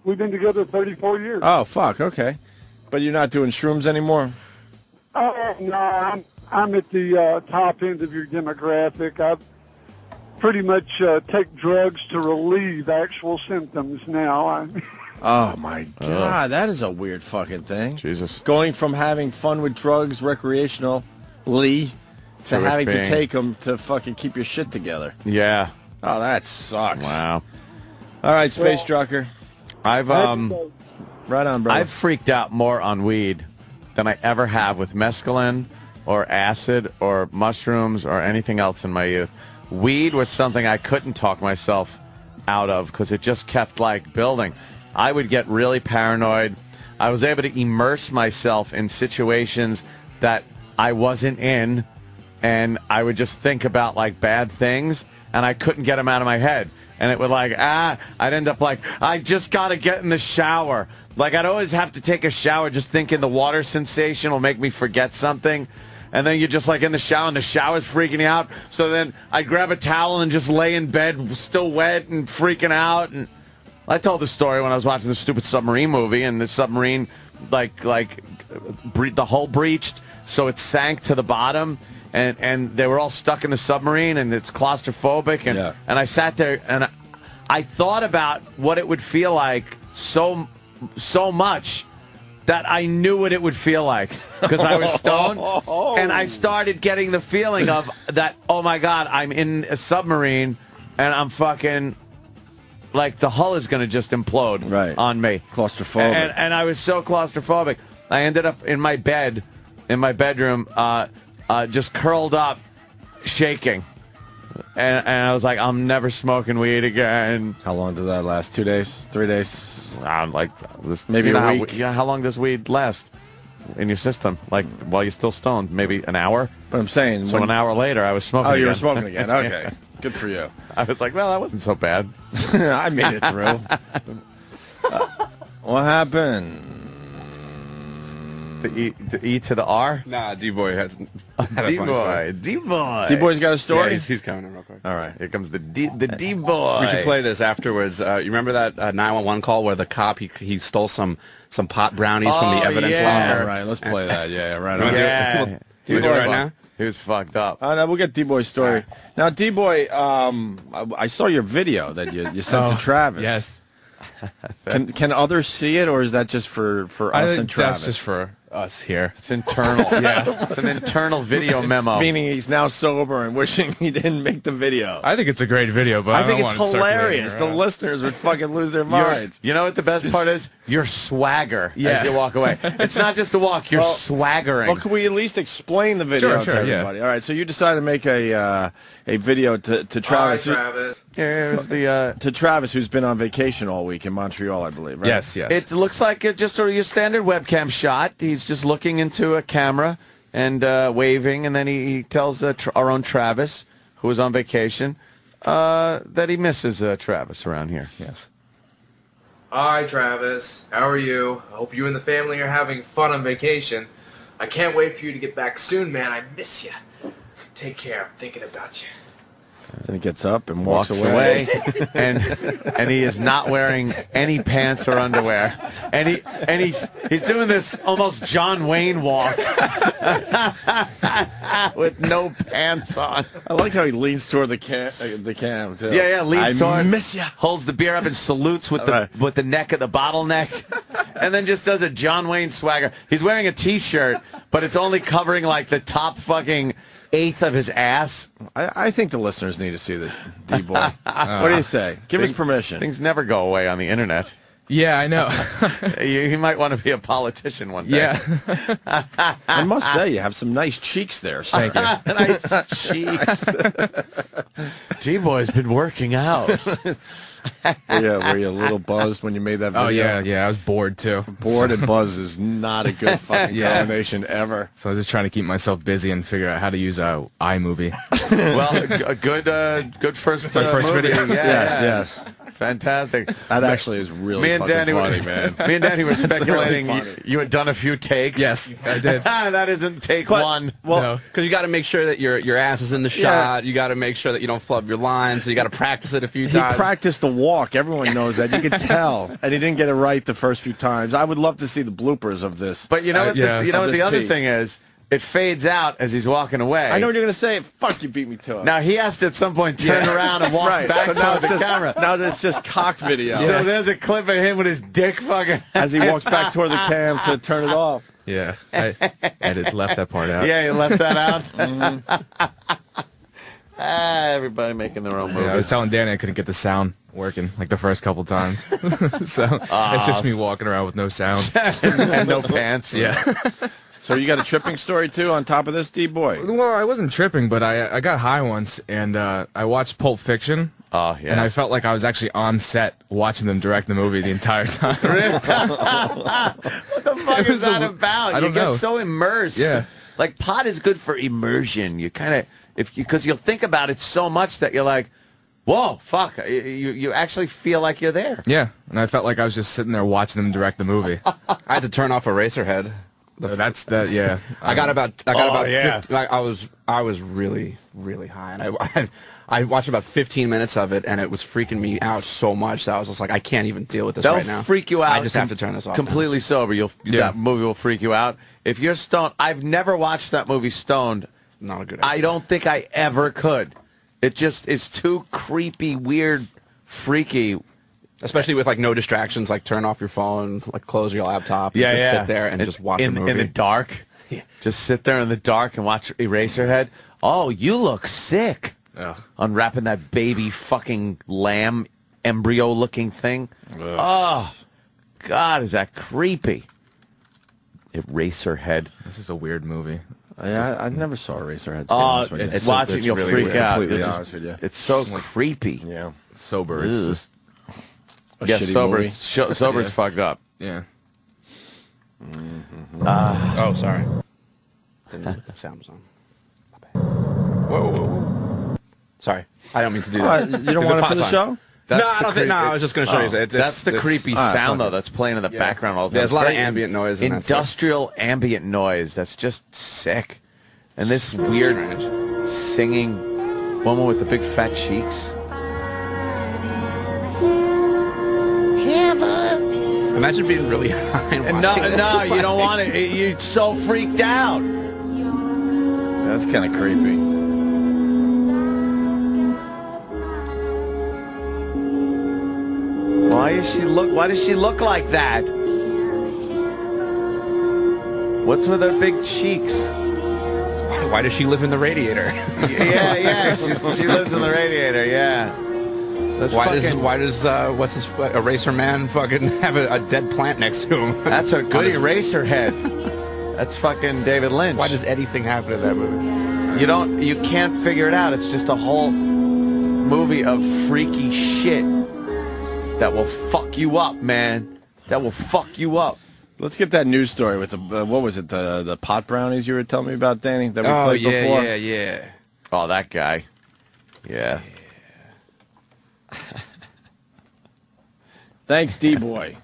We've been together 34 years. Oh, fuck, okay. But you're not doing shrooms anymore? Oh, no, I'm at the top end of your demographic. I pretty much take drugs to relieve actual symptoms now. Oh, my God, that is a weird fucking thing. Jesus. Going from having fun with drugs recreationally to having to take them to fucking keep your shit together. Yeah. Oh, that sucks. Wow. All right, Space Trucker. I've right on, bro. I've freaked out more on weed than I ever have with mescaline or acid or mushrooms or anything else in my youth. Weed was something I couldn't talk myself out of because it just kept like building. I would get really paranoid. I was able to immerse myself in situations that I wasn't in, and I would just think about like bad things, and I couldn't get them out of my head. And it would like, I'd end up like, I just got to get in the shower. Like, I'd always have to take a shower just thinking the water sensation will make me forget something. And then you're just like in the shower, and the shower's freaking you out. So then I'd grab a towel and just lay in bed still wet and freaking out. And I told the story when I was watching the stupid submarine movie, and the submarine, the hull breached, so it sank to the bottom. And they were all stuck in the submarine, and it's claustrophobic. And I sat there, and I thought about what it would feel like so much that I knew what it would feel like because I was stoned. And I started getting the feeling of that, oh, my God, I'm in a submarine, and I'm fucking, like, the hull is going to just implode on me. Claustrophobic. And I was so claustrophobic. I ended up in my bed, in my bedroom, just curled up, shaking. And I was like, I'm never smoking weed again. How long did that last? 2 days? 3 days? Maybe a week. How long does weed last in your system? Like, while you're still stoned? Maybe an hour? But I'm saying... So an hour later, I was smoking again. Oh, you were smoking again. Okay. Good for you. I was like, well, that wasn't so bad. I made it through. What happened? The E to the R? Nah, D-Boy has D-Boy. D-Boy. D-Boy's got a story? Yeah, he's coming in real quick. All right. Here comes the D-Boy. We should play this afterwards. You remember that 911 call where the cop, he stole some pot brownies from the evidence locker? All right, let's play that. Yeah, right on. Yeah. Do it right now? He was fucked up. No, we'll get D-Boy's story. Right. Now, D-Boy, I saw your video that you sent to Travis. Yes. Can others see it, or is that just for us and Travis? That's just for us here. It's internal. Yeah, it's an internal video memo. Meaning he's now sober and wishing he didn't make the video. I think it's a great video, but I think it's hilarious. The listeners would fucking lose their minds. You know what the best part is? Your swagger as you walk away. It's not just a walk. You're swaggering. Well, can we at least explain the video to everybody? Yeah. All right, so you decided to make a video to Travis. Hi, Travis. Here's the to Travis, who's been on vacation all week in Montreal, I believe, right? Yes, yes. It looks like just your standard webcam shot. He's just looking into a camera and waving, and then he tells our own Travis, who is on vacation, that he misses Travis around here. Yes. Hi, Travis. How are you? I hope you and the family are having fun on vacation. I can't wait for you to get back soon, man. I miss you. Take care. I'm thinking about you. Then he gets up and walks away. and he is not wearing any pants or underwear. And he's doing this almost John Wayne walk with no pants on. I like how he leans toward the cam too. Yeah, leans toward. I miss ya. Holds the beer up and salutes with the neck of the bottleneck, and then just does a John Wayne swagger. He's wearing a T-shirt, but it's only covering like the top fucking eighth of his ass. I think the listeners need to see this, D-Boy. What do you say? Give us permission. Things never go away on the internet. Yeah, I know. you might want to be a politician one day. Yeah. I must say, you have some nice cheeks there. Thank you. Nice cheeks. D-Boy's been working out. Were you a little buzzed when you made that video? Oh, yeah, I was bored, too. Bored and buzzed is not a good fucking combination ever. So I was just trying to keep myself busy and figure out how to use iMovie. Well, a good first video. Yes. fantastic. That actually is really fucking funny, man. Me and Danny were speculating really funny. you had done a few takes. Yes, I did. That isn't take one. Well, Because you got to make sure that your ass is in the shot. You got to make sure that you don't flub your lines. So you got to practice it a few he times. practiced the walk. Everyone knows that. You could tell. And he didn't get it right the first few times. I would love to see the bloopers of this. But you know what the other piece. thing is? It fades out as he's walking away. I know what you're going to say. Fuck, you beat me to it. Now he has to at some point turn around and walk back so now to the it's camera. Now it's just cock video. So there's a clip of him with his dick fucking As he walks back toward the cam to turn it off. Yeah, I left that part out. Yeah, you left that out. Everybody making their own movies. Yeah, I was telling Danny I couldn't get the sound working like the first couple times. So it's just me walking around with no sound. and no pants. Yeah. So you got a tripping story, too, on top of this, D-Boy? Well, I wasn't tripping, but I got high once, and I watched Pulp Fiction. Oh, yeah. And I felt like I was actually on set watching them direct the movie the entire time. What the fuck is that about? I don't know. Get so immersed. Yeah. Like, pot is good for immersion. You kind of, because you'll think about it so much that you're like, whoa, fuck. You actually feel like you're there. Yeah, and I felt like I was just sitting there watching them direct the movie. I had to turn off Eraserhead. That's that. Yeah, I got about 50, yeah. I was really high, and I watched about 15 minutes of it, and it was freaking me out so much that I was just like, I can't even deal with this right now. That'll freak you out. I just have to turn this off. Completely sober. That movie will freak you out. If you're stoned, I've never watched that movie stoned. Not a good idea. I don't think I ever could. It just is too creepy, weird, freaky. Especially with like no distractions, like turn off your phone, like close your laptop, and just sit there and just watch the movie. In the dark. Yeah. Just sit there in the dark and watch Eraserhead. Oh, you look sick. Ugh. Unwrapping that baby fucking lamb embryo looking thing. Ugh. Oh, God, is that creepy. Eraserhead. This is a weird movie. Yeah, I never saw Eraserhead. Oh, it's watching, it's you'll really freak weird. out. Completely honest with you. It's so creepy. Yeah. Sober, it's just Yeah, shitty sober. movie. Sober's fucked up. yeah. Oh, sorry. Didn't know the sound was on. My bad. Whoa. Sorry. I don't mean to do that. You don't want it for the show? No, I don't think. No, I was just going to show you. That's the creepy sound, though, that's playing in the background all the time. There's a lot of ambient noise in that industrial ambient noise. That's just sick. And this weird singing woman with the big fat cheeks. Imagine being really high and watching this. No, you don't want it. You're so freaked out. That's kind of creepy. Why does she look like that? What's with her big cheeks? Why does she live in the radiator? Yeah. She lives in the radiator. Yeah. That's why does what's this eraser man fucking have a dead plant next to him? That's a good eraser head. That's fucking David Lynch. Why does anything happen in that movie? You can't figure it out. It's just a whole movie of freaky shit that will fuck you up, man. That will fuck you up. Let's get that news story with the what was it, the pot brownies you were telling me about, Danny, that we played before? Yeah. Oh, that guy. Yeah. Thanks, D-Boy.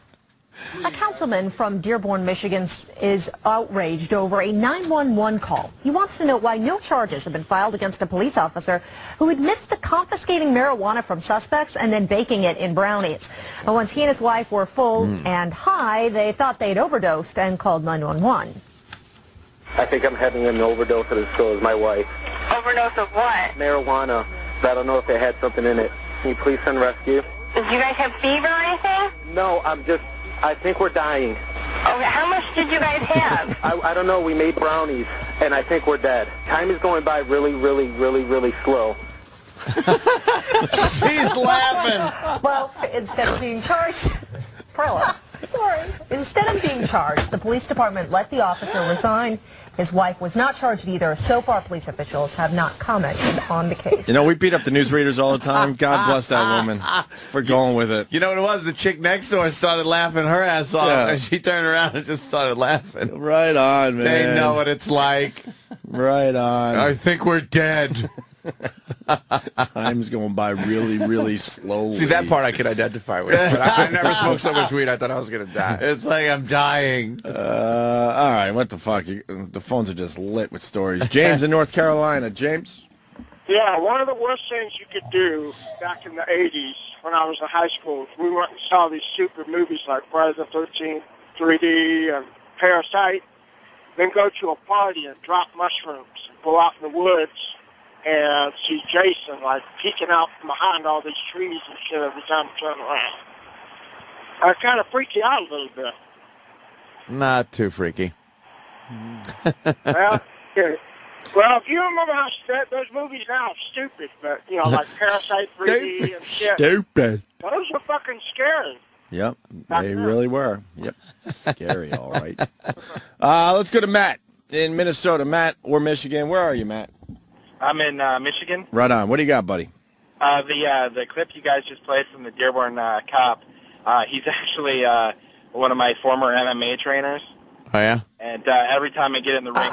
A councilman from Dearborn, Michigan is outraged over a 911 call. He wants to know why no charges have been filed against a police officer who admits to confiscating marijuana from suspects and then baking it in brownies. And once he and his wife were full and high, they thought they'd overdosed and called 911. I think I'm having an overdose of this, so is my wife. Overdose of what? Marijuana. I don't know if it had something in it. Can you please send rescue? Did you guys have fever or anything? No, I think we're dying. Okay, how much did you guys have? I don't know. We made brownies, and I think we're dead. Time is going by really, really, really, really slow. She's laughing. Well, instead of being charged, Prella, sorry. Instead of being charged, the police department let the officer resign. His wife was not charged either. So far, police officials have not commented on the case. You know, we beat up the newsreaders all the time. God bless that woman for going with it. You know what it was? The chick next door started laughing her ass off, and she turned around and just started laughing. Right on, man. They know what it's like. Right on. I think we're dead. Time's going by really, really slowly. See, that part I could identify with. But I never smoked so much weed I thought I was going to die. It's like I'm dying. All right, what the fuck? The phones are just lit with stories. James in North Carolina. James? Yeah, one of the worst things you could do back in the 80s when I was in high school, we went and saw these stupid movies like Friday the 13th, 3D, and Parasite, then go to a party and drop mushrooms, go out in the woods, and see Jason, like, peeking out from behind all these trees and shit every time he turned around. I kind of freaked you out a little bit. Not too freaky. Well, yeah. Well, if you remember how those movies now are stupid, but, you know, like Parasite 3D and shit. Stupid. Those were fucking scary. Yep, they really were. Yep, scary, all right. Let's go to Matt in Minnesota. Matt or Michigan. Where are you, Matt? I'm in Michigan. Right on. What do you got, buddy? The clip you guys just played from the Dearborn cop, he's actually one of my former MMA trainers. Oh, yeah? And every time I get in the ring,